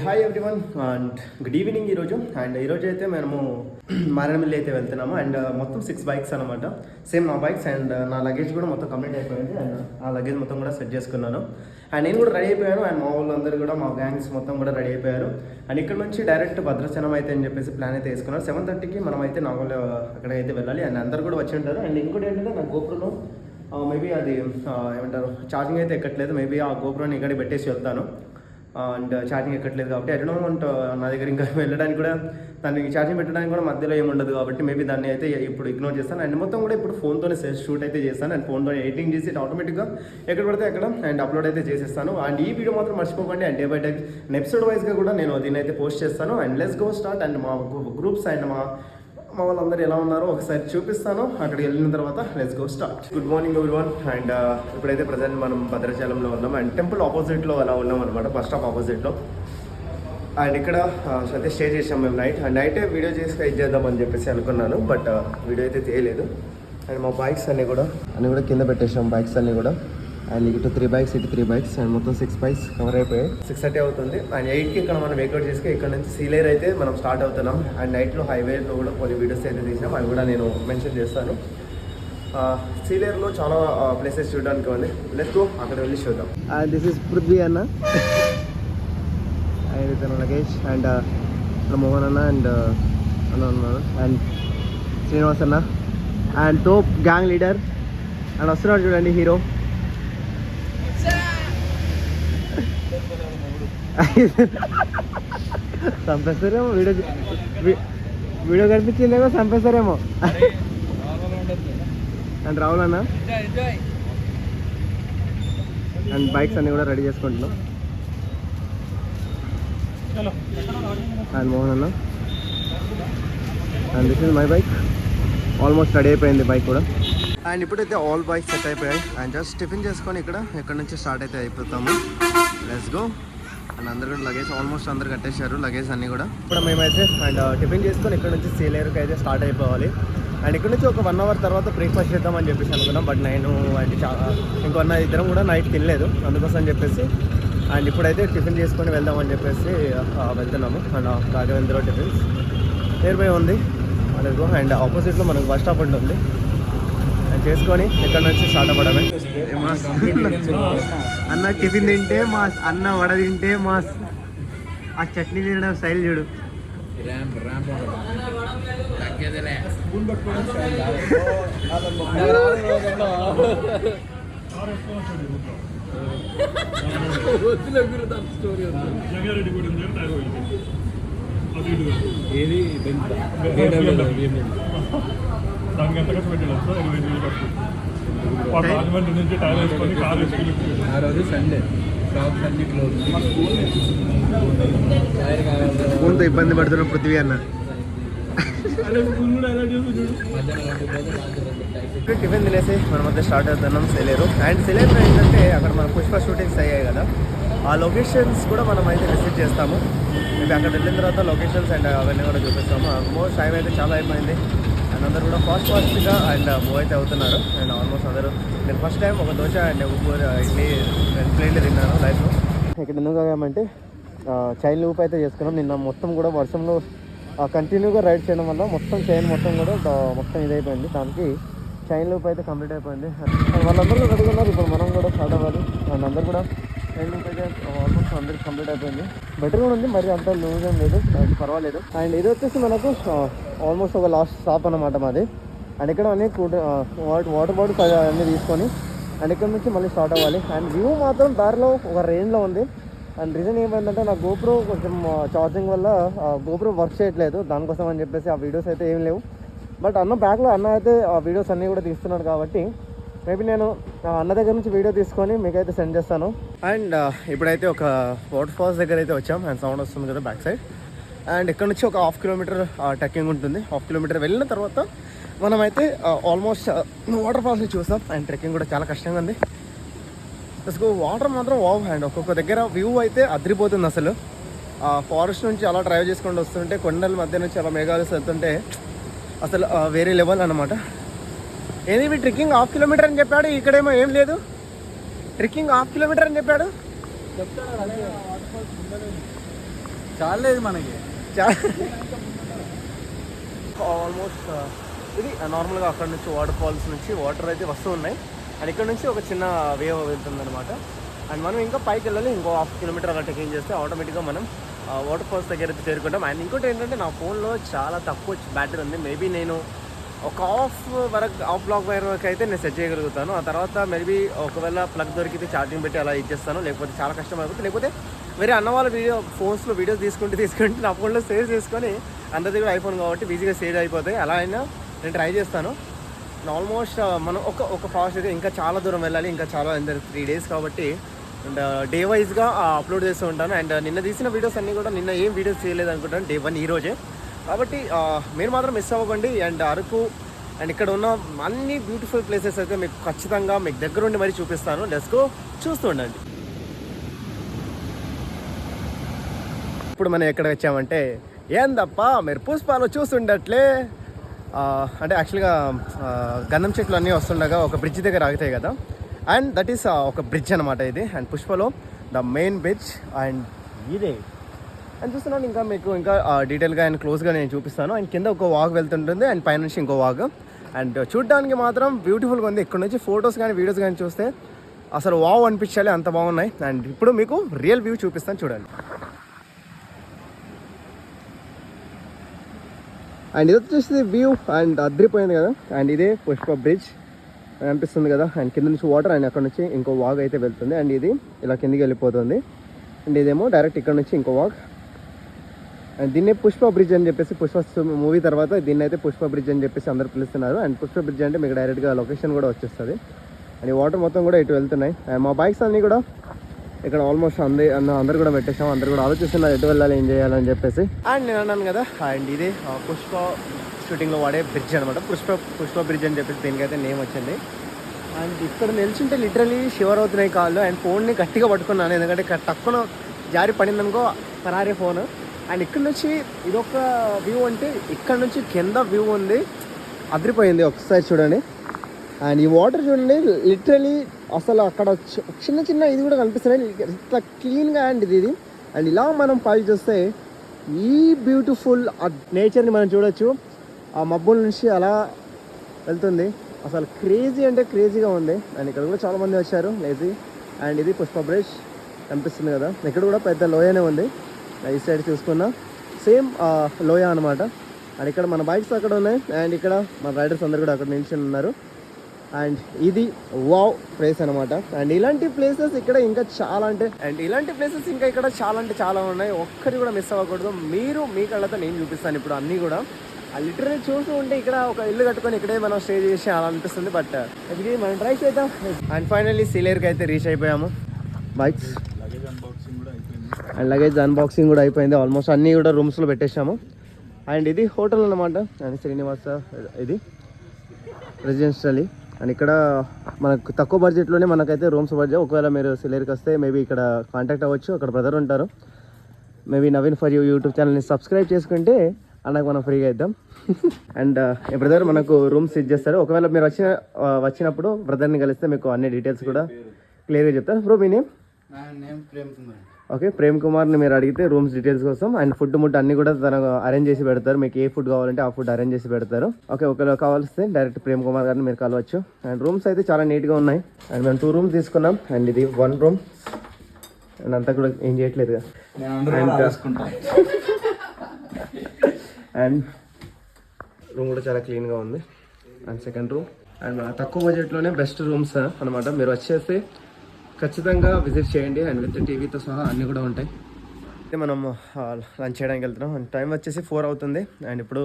Hi everyone and good evening ఈరోజు అయితే మనము మారేడుమిల్లి అయితే వెళ్తున్నాము అండ్ మొత్తం 6 బైక్స్ అనమాట. సేమ్ నా బైక్స్ అండ్ నా లగేజ్ కూడా మొత్తం కంప్లీట్ అయిపోయింది అండ్ ఆ లగేజ్ మొత్తం కూడా సెట్ చేసుకున్నాను అండ్ నేను కూడా రెడీ అయిపోయాను అండ్ మా వాళ్ళందరూ కూడా మా గ్యాంగ్స్ మొత్తం కూడా రెడీ అయిపోయారు అండ్ ఇక్కడ నుంచి డైరెక్ట్ భద్రాచలం అయితే అని చెప్పేసి ప్లాన్ అయితే వేసుకున్నాను. 7:30కి మనం అయితే నాగోల్ అక్కడికైతే వెళ్ళాలి అండ్ అందరు కూడా వచ్చి ఉంటారు. అండ్ ఇంకోటి ఏంటంటే నా గోప్రోలో మేబీ అది ఏమంటారు ఛార్జింగ్ అయితే ఎక్కట్లేదు. మేబీ ఆ గోప్రోని ఇక్కడ పెట్టేసి వెళ్తాను అండ్ ఛార్జింగ్ ఎక్కట్లేదు కాబట్టి ఐ డోంట్ వాంట్ నా దగ్గర ఇంకా వెళ్ళడానికి కూడా దానికి ఛార్జింగ్ పెట్టడానికి కూడా మధ్యలో ఏమి ఉండదు కాబట్టి మేబీ దాన్ని అయితే ఇప్పుడు ఇగ్నోర్ చేస్తాను. అండ్ మొత్తం కూడా ఇప్పుడు ఫోన్తోనే షూట్ అయితే చేస్తాను అండ్ ఫోన్తో ఎడిటింగ్ చేసి ఆటోమేటిక్గా ఎక్కడ పడితే అక్కడ అండ్ అప్లోడ్ అయితే చేసేస్తాను. అండ్ ఈ వీడియో మాత్రం మర్చిపోకండి and day by day episode వైజ్గా కూడా నేను దీన్ని అయితే పోస్ట్ చేస్తాను. And let's go start. And మా గ్రూప్స్ అండ్ మా వాళ్ళందరూ ఎలా ఉన్నారో ఒకసారి చూపిస్తాను. అక్కడికి వెళ్ళిన తర్వాత let's go start. Good morning everyone. And ఇప్పుడైతే ప్రజెంట్ మనం భద్రాచలంలో ఉన్నాం అండ్ టెంపుల్ ఆపోజిట్లో అలా ఉన్నాం అనమాట, బస్ స్టాప్ ఆపోజిట్లో. అండ్ ఇక్కడ అయితే స్టే చేసాం మేము నైటే వీడియో చేసి ఇది చేద్దామని చెప్పేసి అనుకున్నాను, బట్ వీడియో అయితే తీయలేదు. అండ్ మా బైక్స్ అన్నీ కూడా కింద పెట్టేసాం బైక్స్ అన్నీ కూడా. అండ్ ఇటు 3 బైక్స్ ఇటు 3 బైక్స్ అండ్ మొత్తం 6 బైక్స్ కవర్ అయిపోయాయి. 6:30 అవుతుంది అండ్ 8కి ఇక్కడ మనం వేకౌట్ చేసుకుని ఇక్కడ నుంచి సీలేర్ అయితే మనం స్టార్ట్ అవుతున్నాం. అండ్ నైట్లో హైవేలో కూడా కొన్ని వీడియోస్ అయితే తీసినాం, అవి కూడా నేను మెన్షన్ చేస్తాను. సీలేర్లో చాలా ప్లేసెస్ చూడడానికి ఉంది. లెట్స్ గో, అక్కడ వెళ్ళి చూద్దాం. దిస్ ఈస్ పృథ్వీ అన్న అండ్ తన లగేజ్ అండ్ మోహన్ అన్న అండ్ అన్న ఉన్నారు అండ్ శ్రీనివాస్ అన్న అండ్ తోప్ గ్యాంగ్ లీడర్ అండ్ వస్తున్నాడు చూడండి హీరో. చంపేస్తారేమో వీడియో కనిపించిందేమో చంపేస్తారేమో. అండ్ రాహుల్ అన్న అండ్ బైక్స్ అన్నీ కూడా రెడీ చేసుకుంటున్నాం. అండ్ మోహన్ అన్న and this is my bike. Almost ready అయిపోయింది బైక్ కూడా. అండ్ ఇప్పుడైతే ఆల్ బైక్స్ సెట్ అయిపోయాయి అండ్ జస్ట్ టిఫిన్ చేసుకొని ఇక్కడ నుంచి స్టార్ట్ అయితే అయిపోతాము. Let's go. అండ్ అందరు కూడా లగేజ్ ఆల్మోస్ట్ అందరు కట్టేశారు లగేజ్ అన్నీ కూడా. ఇప్పుడు మేమైతే అండ్ టిఫిన్ చేసుకొని ఇక్కడ నుంచి సీలేరుకి అయితే స్టార్ట్ అయిపోవాలి. అండ్ ఇక్కడ నుంచి ఒక 1 అవర్ తర్వాత బ్రేక్ఫాస్ట్ చేద్దామని చెప్పేసి అనుకున్నాం, బట్ నేను అండ్ ఇంకొన్న ఇద్దరం కూడా నైట్ తినలేదు అందుకోసం చెప్పేసి అండ్ ఇప్పుడైతే టిఫిన్ చేసుకొని వెళ్దామని చెప్పేసి వెళ్తున్నాము. And Raghavendra tiffins near by ఉంది అలాగో. అండ్ ఆపోజిట్లో మనకు బస్ స్టాప్ ఉంటుంది చేసుకొని ఇక్కడ నుంచి స్టార్ట్ అవ్వడమే. అన్న టిఫిన్ తింటే మాస్, అన్న వడ తింటే మాస్, ఆ చట్నీ తినడం స్టైల్ చూడు. ఏది దానికి ఎంత ఖర్చు పెట్టాడు సార్? 25,000 ఖర్చు. రాజమండ్రి నుంచి టైర్ వేసుకొని కార్ వేసుకుని ఆ రోజు సండే షాప్స్ అన్ని క్లోజ్. ఫోన్తో ఇబ్బంది పడుతున్న పృథ్వీ అన్న. టిఫిన్ తినేసి మనం మధ్య స్టార్ట్ అవుతున్నాం సెలేరు. అండ్ సెలేరులో ఏంటంటే అక్కడ మన పుష్ప షూటింగ్స్ అయ్యాయి కదా, ఆ లొకేషన్స్ కూడా మనం అయితే విజిట్ చేస్తాము. మేబీ అక్కడ వెళ్ళిన తర్వాత లొకేషన్స్ అండ్ అవన్నీ కూడా చూపిస్తాము. ఆల్మోస్ట్ టైం అయితే చాలా అయిపోయింది అండ్ అందరూ కూడా ఫాస్ట్గా అండ్ మూవ్ అయితే అవుతున్నారు. అండ్ ఆల్మోస్ట్ అందరూ నేను ఫస్ట్ టైం ఒక దోశ అండ్ ఇడ్లీ 2 ప్లేట్లు తిన్నాను లైఫ్లో. ఇక్కడ ఎందుకు కాగామంటే చైన్ లూప్ అయితే చేసుకున్నాం. నిన్న మొత్తం కూడా వర్షంలో కంటిన్యూగా రైడ్ చేయడం వల్ల మొత్తం చైన్ మొత్తం కూడా మొత్తం ఇదైపోయింది. దానికి చైన్ లూప్ అయితే కంప్లీట్ అయిపోయింది. వాళ్ళందరూ అడుగున్నారు, ఇప్పుడు మనం కూడా స్టార్ట్ అవ్వాలి. అండ్ అందరూ కూడా చైన్ లూప్ అయితే ఆల్మోస్ట్ అందరికి కంప్లీట్ అయిపోయింది. బెటర్ కూడా ఉంది, మరి అంత లూజ్ ఏం లేదు, పర్వాలేదు. అండ్ ఇది వచ్చేసి మనకు ఆల్మోస్ట్ ఒక లాస్ట్ స్టాప్ అన్నమాట మాది. అండ్ ఇక్కడ అన్ని వాటర్ బాటిల్స్ అన్నీ తీసుకొని అండ్ ఇక్కడ నుంచి మళ్ళీ స్టార్ట్ అవ్వాలి. అండ్ వ్యూ మాత్రం దారిలో ఒక రేంజ్లో ఉంది. అండ్ రీజన్ ఏమైందంటే నా గోప్రో కొంచెం ఛార్జింగ్ వల్ల గోప్రో వర్క్ చేయట్లేదు, దానికోసం అని చెప్పేసి ఆ వీడియోస్ అయితే ఏం లేవు. బట్ అన్న బ్యాక్లో అన్న అయితే ఆ వీడియోస్ అన్నీ కూడా తీస్తున్నాడు కాబట్టి మేబీ నేను అన్న దగ్గర నుంచి వీడియో తీసుకొని మీకైతే సెండ్ చేస్తాను. అండ్ ఇప్పుడైతే ఒక వాటర్ ఫాల్స్ దగ్గర అయితే వచ్చాం అండ్ సౌండ్ వస్తుంది కదా బ్యాక్ సైడ్. అండ్ ఇక్కడ నుంచి ఒక 1/2 కిలోమీటర్ ట్రెక్కింగ్ ఉంటుంది. 1/2 కిలోమీటర్ వెళ్ళిన తర్వాత మనమైతే ఆల్మోస్ట్ వాటర్ ఫాల్స్ని చూసాం. అండ్ ట్రెక్కింగ్ కూడా చాలా కష్టంగా ఉంది. అసలు వాటర్ మాత్రం వావ్. అండ్ ఒక్కొక్క దగ్గర వ్యూ అయితే అదిరిపోతుంది అసలు. ఫారెస్ట్ నుంచి అలా డ్రైవ్ చేసుకుంటూ వస్తుంటే కొండల మధ్య నుంచి అలా మేఘాలు వెళ్తుంటే అసలు వేరే లెవెల్ అనమాట. ఏది ట్రెక్కింగ్ 1/2 కిలోమీటర్ అని చెప్పాడు, ఇక్కడేమో ఏం లేదు. ట్రెక్కింగ్ 1/2 కిలోమీటర్ అని చెప్పాడు. చాలేదు మనకి. ఆల్మోస్ట్ ఇది నార్మల్గా అక్కడ నుంచి వాటర్ ఫాల్స్ నుంచి వాటర్ అయితే వస్తూ ఉన్నాయి. అండ్ ఇక్కడ నుంచి ఒక చిన్న వేవ్ వెళ్తుంది అనమాట. అండ్ మనం ఇంకా పైకి వెళ్ళాలి. ఇంకో 1/2 కిలోమీటర్ అలా ట్రెక్కింగ్ చేస్తే ఆటోమేటిక్గా మనం వాటర్ ఫాల్స్ దగ్గర అయితే చేరుకుంటాం. అండ్ ఇంకోటి ఏంటంటే నా ఫోన్లో చాలా తక్కువ బ్యాటరీ ఉంది. మేబీ నేను ఒక హాఫ్ బ్లాక్ వరకు అయితే నేను సెట్ చేయగలుగుతాను. ఆ తర్వాత మేబీ ఒకవేళ ప్లగ్ దొరికితే ఛార్జింగ్ పెట్టి అలా ఇచ్చేస్తాను. లేకపోతే చాలా కష్టం అయిపోతుంది. లేకపోతే వేరే అన్న వాళ్ళ ఫోన్స్లో వీడియోస్ తీసుకుంటే నా ఫోన్లో సేవ్ చేసుకొని, అందరిది కూడా ఐఫోన్ కాబట్టి ఈజీగా సేవ్ అయిపోతాయి. అలా అయినా నేను ట్రై చేస్తాను. ఆల్మోస్ట్ మనం ఒక ఫాస్ట్ అయితే ఇంకా చాలా దూరం వెళ్ళాలి. ఇంకా చాలా 3 days కాబట్టి అండ్ డే వైజ్గా అప్లోడ్ చేస్తూ ఉంటాను. అండ్ నిన్న తీసిన వీడియోస్ అన్నీ కూడా నిన్న ఏం వీడియోస్ చేయలేదు అనుకుంటాను, Day 1 ఈరోజే. కాబట్టి మీరు మాత్రం మిస్ అవ్వకండి. అండ్ అరకు అండ్ ఇక్కడ ఉన్న అన్ని బ్యూటిఫుల్ ప్లేసెస్ అయితే మీకు ఖచ్చితంగా మీకు దగ్గరుండి మరీ చూపిస్తాను. లెట్స్ గో, చూస్తూ ఉండండి. ఇప్పుడు మనం ఎక్కడ వచ్చామంటే ఏందప్ప మీరు పుష్పాలు చూస్తుండట్లే. అంటే యాక్చువల్గా గంధం చెట్లు అన్నీ వస్తుండగా ఒక బ్రిడ్జ్ దగ్గర ఆగుతాయి కదా, అండ్ దట్ ఈస్ ఒక బ్రిడ్జ్ అనమాట ఇది. అండ్ పుష్పలో ద మెయిన్ బ్రిడ్జ్ అండ్ ఇదే. అండ్ చూస్తున్నాను ఇంకా మీకు ఇంకా డీటెయిల్గా అండ్ క్లోజ్గా నేను చూపిస్తాను. అండ్ కింద ఒక వాక్ వెళ్తుంటుంది అండ్ పైనుంచి ఇంకో వాక్. అండ్ చూడడానికి మాత్రం బ్యూటిఫుల్గా ఉంది. ఇక్కడ నుంచి ఫొటోస్ కానీ వీడియోస్ కానీ చూస్తే అసలు వావ్ అనిపించాలి, అంత బాగున్నాయి. అండ్ ఇప్పుడు మీకు రియల్ వ్యూ చూపిస్తాను, చూడండి. అండ్ ఇది వచ్చేసి వ్యూ అండ్ అద్రిపోయింది కదా. అండ్ ఇదే పుష్ప బ్రిడ్జ్ అనిపిస్తుంది కదా. అండ్ కింద నుంచి వాటర్ అండ్ అక్కడ నుంచి ఇంకో వాగ్ అయితే వెళ్తుంది. అండ్ ఇది ఇలా కిందికి వెళ్ళిపోతుంది. అండ్ ఇదేమో డైరెక్ట్ ఇక్కడ నుంచి ఇంకో వాగ్. అండ్ దీన్నే పుష్ప బ్రిడ్జ్ అని చెప్పేసి, పుష్ప మూవీ తర్వాత దీన్ని అయితే పుష్ప బ్రిడ్జ్ అని చెప్పేసి అందరూ పిలుస్తున్నారు. అండ్ పుష్ప బ్రిడ్జ్ అంటే మీకు డైరెక్ట్గా లొకేషన్ కూడా వచ్చేస్తుంది. అండ్ ఈ వాటర్ మొత్తం కూడా ఇటు వెళ్తున్నాయి. అండ్ మా బైక్స్ అన్నీ కూడా ఇక్కడ ఆల్మోస్ట్ అందరు కూడా పెట్టేసాం. అందరు కూడా ఆలోచిస్తున్నారు ఎటు వెళ్ళాలి, ఏం చేయాలని చెప్పేసి. అండ్ నేను అన్నాను కదా, అండ్ ఇదే పుష్ప షూటింగ్లో వాడే బ్రిడ్జ్ అనమాట. పుష్ప బ్రిడ్జ్ అని చెప్పేసి దీనికైతే నేమ్ వచ్చింది. అండ్ ఇక్కడ నిల్చుంటే లిటరలీ షివర్ అవుతున్నాయి కాళ్ళు. అండ్ ఫోన్ని గట్టిగా పట్టుకున్నాను, ఎందుకంటే తక్కువ జారి పడిందనుకో పరారే ఫోన్. అండ్ ఇక్కడ నుంచి ఇదొక వ్యూ, అంటే ఇక్కడ నుంచి కింద వ్యూ ఉంది, అదిరిపోయింది. ఒకసారి చూడండి. అండ్ ఈ వాటర్ చూడండి, లిటరలీ అసలు అక్కడ చిన్న ఇది కూడా కనిపిస్తున్నాయి, ఇట్లా క్లీన్గా. అండ్ ఇది అండ్ ఇలా మనం పైకి చూస్తే ఈ బ్యూటిఫుల్ నేచర్ని మనం చూడొచ్చు. ఆ మబ్బుల నుంచి అలా వెళ్తుంది. అసలు క్రేజీ అంటే క్రేజీగా ఉంది. అండ్ ఇక్కడ కూడా చాలామంది వచ్చారు లేజీ. అండ్ ఇది పుష్ప బ్రిడ్జ్ కనిపిస్తుంది కదా. ఇక్కడ కూడా పెద్ద లోయనే ఉంది. ఈ సైడ్ చూసుకున్నా సేమ్ లోయ అనమాట. అండ్ ఇక్కడ మన బైక్స్ అక్కడ ఉన్నాయి. అండ్ ఇక్కడ మన రైడర్స్ అందరు కూడా అక్కడ నిల్చుని ఉన్నారు. అండ్ ఇది వావ్ ప్లేస్ అనమాట. అండ్ ఇలాంటి ప్లేసెస్ ఇక్కడ ఇంకా చాలా ఇక్కడ చాలా ఉన్నాయి. ఒక్కటి కూడా మిస్ అవ్వకూడదు. మీరు మీ కళ్ళతో నేను చూపిస్తాను ఇప్పుడు అన్నీ కూడా. లిటరల్లీ చూస్తూ ఉంటే ఇక్కడ ఒక ఇల్లు కట్టుకొని ఇక్కడే మనం స్టే చేసి అలా అనిపిస్తుంది. బట్ ఇది మనం ట్రై చేద్దాం. అండ్ ఫైనల్లీ సీలేరుకి అయితే రీచ్ అయిపోయాము. బైక్స్ అండ్ లగేజ్ అన్బాక్సింగ్ కూడా అయిపోయింది. ఆల్మోస్ట్ అన్నీ కూడా రూమ్స్లో పెట్టేసాము. అండ్ ఇది హోటల్ అనమాట. అండ్ శ్రీనివాస ఇది రెసిడెన్షియల్. అండ్ ఇక్కడ మనకు తక్కువ బడ్జెట్లోనే మనకైతే రూమ్స్ బడ్జెట్. ఒకవేళ మీరు సిలేరుకి వస్తే మేబీ ఇక్కడ కాంటాక్ట్ అవ్వచ్చు. అక్కడ బ్రదర్ ఉంటారు. Maybe Naveen for you YouTube ఛానల్ని సబ్స్క్రైబ్ చేసుకుంటే అన్నకు మనం ఫ్రీగా ఇద్దాం. అండ్ బ్రదర్ మనకు రూమ్స్ ఇచ్చేస్తారు. ఒకవేళ మీరు వచ్చినప్పుడు బ్రదర్ని కలిస్తే మీకు అన్ని డీటెయిల్స్ కూడా క్లియర్గా చెప్తారు. బ్రో మీ నేమ్? ప్రేమ్ కుమార్. ఓకే, ప్రేమ్ కుమార్ని మీరు అడిగితే రూమ్స్ డీటెయిల్స్ కోసం అండ్ ఫుడ్ అన్నీ కూడా తనకు అరేంజ్ చేసి పెడతారు. మీకు ఏ ఫుడ్ కావాలంటే ఆ ఫుడ్ అరేంజ్ చేసి పెడతారు. ఓకే, ఒకవేళ కావాల్స్తే డైరెక్ట్ ప్రేమ్ కుమార్ గారిని మీరు కలవచ్చు. అండ్ రూమ్స్ అయితే చాలా నీట్గా ఉన్నాయి. అండ్ మేము 2 rooms తీసుకున్నాం. అండ్ ఇది 1 room. అండ్ అంతా కూడా ఏం చేయట్లేదుగా. అండ్ రూమ్ కూడా చాలా క్లీన్గా ఉంది. And second room. అండ్ తక్కువ బడ్జెట్లోనే బెస్ట్ రూమ్స్ అనమాట. మీరు వచ్చేస్తే ఖచ్చితంగా విజిట్ చేయండి. అండ్ విత్ టీవీతో సహా అన్నీ కూడా ఉంటాయి. అయితే మనం లంచ్ చేయడానికి వెళ్తున్నాం. అండ్ టైం వచ్చేసి 4 అవుతుంది. అండ్ ఇప్పుడు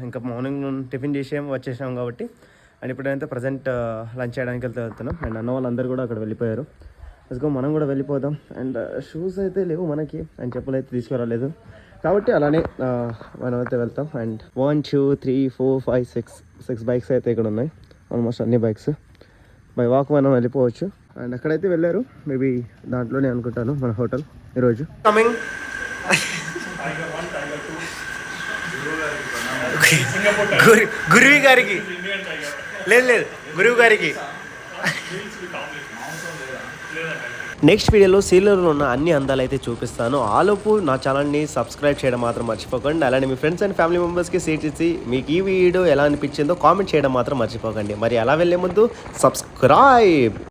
ఇంకా మార్నింగ్ టిఫిన్ చేసి వచ్చేసాం కాబట్టి అండ్ ఇప్పుడైతే ప్రజెంట్ లంచ్ చేయడానికి వెళ్తున్నాం. అండ్ అన్న వాళ్ళందరూ కూడా అక్కడ వెళ్ళిపోయారు. అసలు మనం కూడా వెళ్ళిపోదాం. అండ్ షూస్ అయితే లేవు మనకి, అండ్ చెప్పులు అయితే తీసుకురాలేదు కాబట్టి అలానే మనం అయితే వెళ్తాం. అండ్ 1 2 3 4 5 6 బైక్స్ అయితే ఇక్కడ ఉన్నాయి. ఆల్మోస్ట్ అన్ని బైక్స్ బై వాక్ మనం వెళ్ళిపోవచ్చు. అండ్ అక్కడైతే వెళ్ళారు, మేబీ దాంట్లోనే అనుకుంటాను మన హోటల్ ఈరోజు. కమింగ్ గురువి గారికి లేదు గురువు గారికి నెక్స్ట్ వీడియోలో సీలర్లో ఉన్న అన్ని అందాలు అయితే చూపిస్తాను. ఆలోపు నా ఛానల్ని సబ్స్క్రైబ్ చేయడం మాత్రం మర్చిపోకండి. అలానే మీ ఫ్రెండ్స్ అండ్ ఫ్యామిలీ మెంబర్స్కి షేర్ చేసి మీకు ఈ వీడియో ఎలా అనిపించిందో కామెంట్ చేయడం మాత్రం మర్చిపోకండి. మరి అలా వెళ్ళే ముందు సబ్స్క్రైబ్.